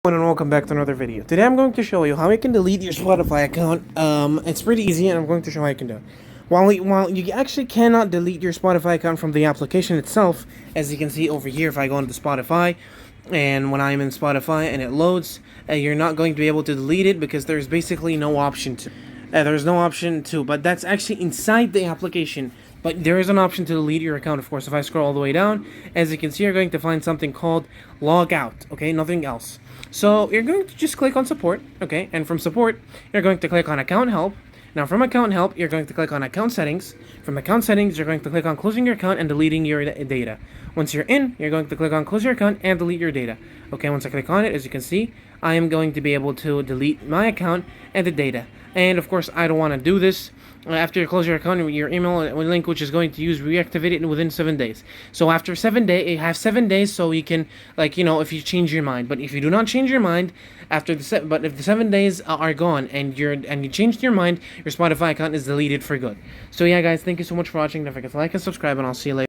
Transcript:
And welcome back to another video. Today I'm going to show you how you can delete your Spotify account. It's pretty easy, and I'm going to show how you can do it. While you actually cannot delete your Spotify account from the application itself, as you can see over here, if I go into Spotify, and when I'm in Spotify and it loads, you're not going to be able to delete it because there's basically no option to. There's no option to, but that's actually inside the application. But there is an option to delete your account, of course. If I scroll all the way down, as you can see, you're going to find something called log out, okay? Nothing else. So you're going to just click on support, okay? And from support, you're going to click on account help. Now from account help, you're going to click on account settings. From account settings, you're going to click on closing your account and deleting your data. Once you're in, you're going to click on close your account and delete your data. Okay, once I click on it, as you can see, I am going to be able to delete my account and the data. And of course, I don't want to do this. After you close your account, your email link, which is going to use, reactivate it within 7 days. So after 7 days, you have 7 days, so you can, if you change your mind. But if you do not change your mind after if the 7 days are gone and you changed your mind, your Spotify account is deleted for good. So yeah, guys, thank you so much for watching. Don't forget to like and subscribe, and I'll see you later.